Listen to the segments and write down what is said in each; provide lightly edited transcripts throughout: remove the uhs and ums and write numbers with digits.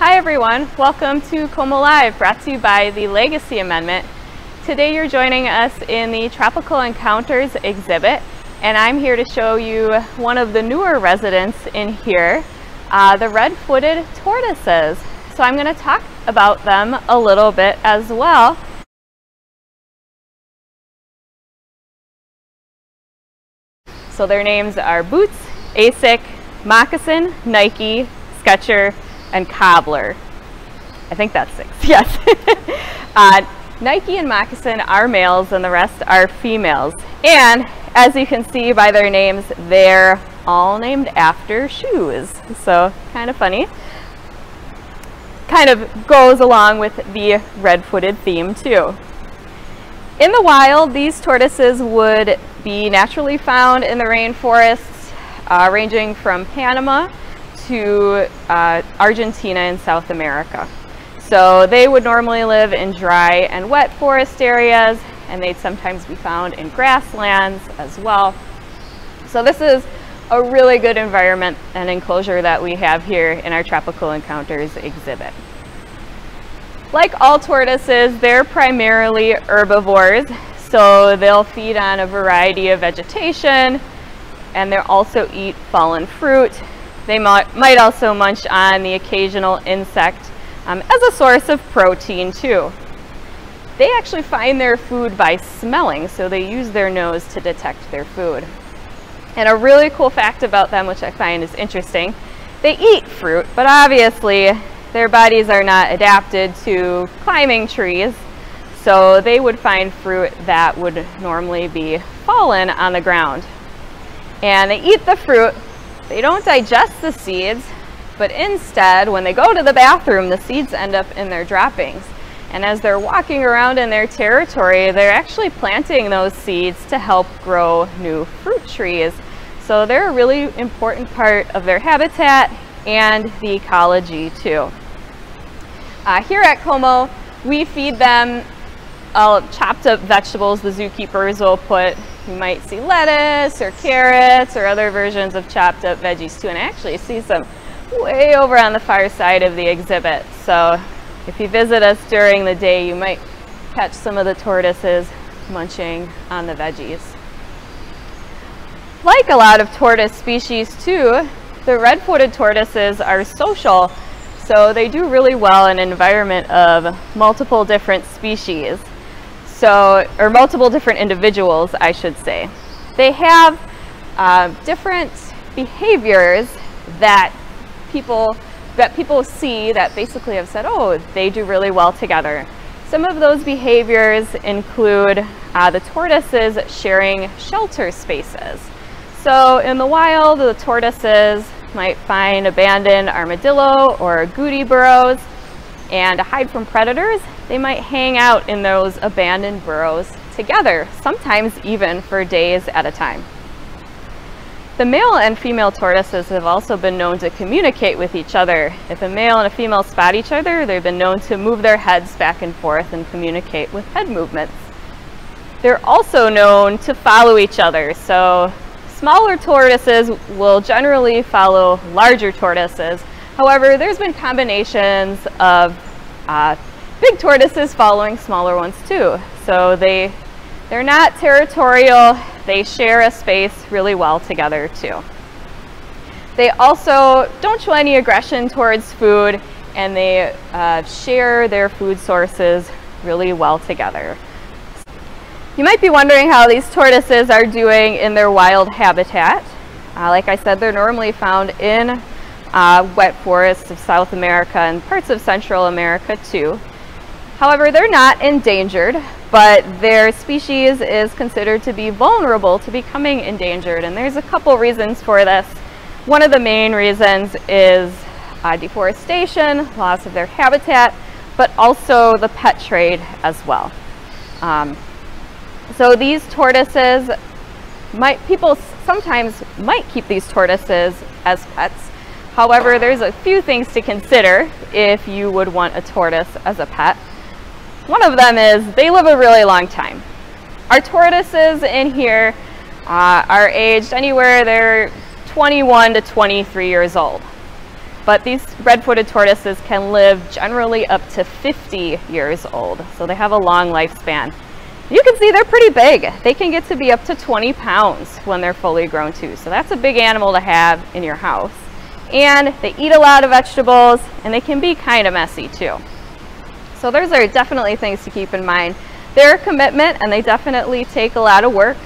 Hi everyone, welcome to Como Live, brought to you by the Legacy Amendment. Today you're joining us in the Tropical Encounters exhibit, and I'm here to show you one of the newer residents in here, the Redfooted Tortoises. So I'm going to talk about them a little bit as well. So their names are Boots, Asic, Moccasin, Nike, Sketcher, and Cobbler. I think that's 6, yes. Nike and Moccasin are males and the rest are females. And as you can see by their names, they're all named after shoes. So kind of funny. Kind of goes along with the red-footed theme too. In the wild, these tortoises would be naturally found in the rainforests, ranging from Panama to Argentina and South America. So they would normally live in dry and wet forest areas, and they'd sometimes be found in grasslands as well. So this is a really good environment and enclosure that we have here in our Tropical Encounters exhibit. Like all tortoises, they're primarily herbivores, so they'll feed on a variety of vegetation, and they'll also eat fallen fruit. They might also munch on the occasional insect as a source of protein too. They actually find their food by smelling, so they use their nose to detect their food. And a really cool fact about them, which I find is interesting, they eat fruit, but obviously their bodies are not adapted to climbing trees, so they would find fruit that would normally be fallen on the ground. And they eat the fruit. They don't digest the seeds, but instead, when they go to the bathroom, the seeds end up in their droppings. And as they're walking around in their territory, they're actually planting those seeds to help grow new fruit trees. So they're a really important part of their habitat and the ecology too. Here at Como, we feed them chopped up vegetables. The zookeepers will put, you might see lettuce or carrots or other versions of chopped up veggies too. And I actually see some way over on the far side of the exhibit. So if you visit us during the day, you might catch some of the tortoises munching on the veggies. Like a lot of tortoise species too, the red-footed tortoises are social. So they do really well in an environment of multiple different species. Or multiple different individuals, I should say. They have different behaviors that people see that basically have said, oh, they do really well together. Some of those behaviors include the tortoises sharing shelter spaces. So in the wild, the tortoises might find abandoned armadillo or agouti burrows, and to hide from predators, they might hang out in those abandoned burrows together, sometimes even for days at a time. The male and female tortoises have also been known to communicate with each other. If a male and a female spot each other, they've been known to move their heads back and forth and communicate with head movements. They're also known to follow each other. So smaller tortoises will generally follow larger tortoises. However, there's been combinations of big tortoises following smaller ones too. So they're not territorial. They share a space really well together too. They also don't show any aggression towards food, and they share their food sources really well together. You might be wondering how these tortoises are doing in their wild habitat. Like I said, they're normally found in wet forests of South America and parts of Central America too. However, they're not endangered, but their species is considered to be vulnerable to becoming endangered, and there's a couple reasons for this. One of the main reasons is deforestation, loss of their habitat, but also the pet trade as well. So these tortoises, people sometimes might keep these tortoises as pets. However, there's a few things to consider if you would want a tortoise as a pet. One of them is they live a really long time. Our tortoises in here are aged anywhere, they're 21 to 23 years old. But these red-footed tortoises can live generally up to 50 years old, so they have a long lifespan. You can see they're pretty big. They can get to be up to 20 pounds when they're fully grown too, so that's a big animal to have in your house. And they eat a lot of vegetables, and they can be kind of messy too. So those are definitely things to keep in mind. They're a commitment, and they definitely take a lot of work.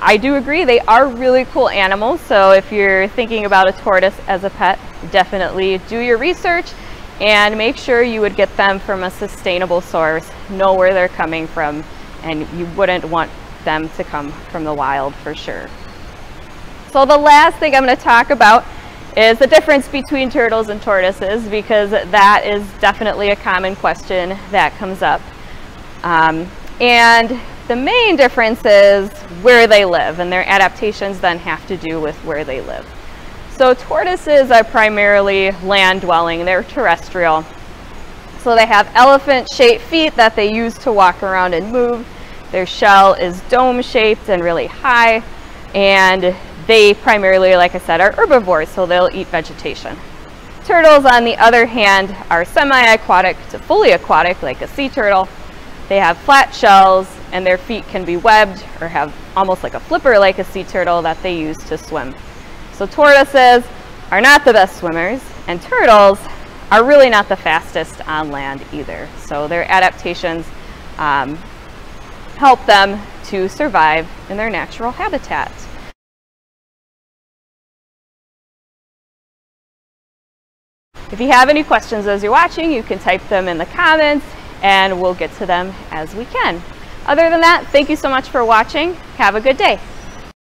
I do agree they are really cool animals, so if you're thinking about a tortoise as a pet, definitely do your research and make sure you would get them from a sustainable source, know where they're coming from, and you wouldn't want them to come from the wild for sure. So the last thing I'm going to talk about is the difference between turtles and tortoises, because that is definitely a common question that comes up. And the main difference is where they live, and their adaptations then have to do with where they live. So tortoises are primarily land-dwelling, they're terrestrial. So they have elephant-shaped feet that they use to walk around and move. Their shell is dome-shaped and really high, and they primarily, like I said, are herbivores, so they'll eat vegetation. Turtles, on the other hand, are semi-aquatic to fully aquatic, like a sea turtle. They have flat shells, and their feet can be webbed or have almost like a flipper like a sea turtle that they use to swim. So tortoises are not the best swimmers, and turtles are really not the fastest on land either. So their adaptations help them to survive in their natural habitat. If you have any questions as you're watching, you can type them in the comments and we'll get to them as we can. Other than that, thank you so much for watching. Have a good day.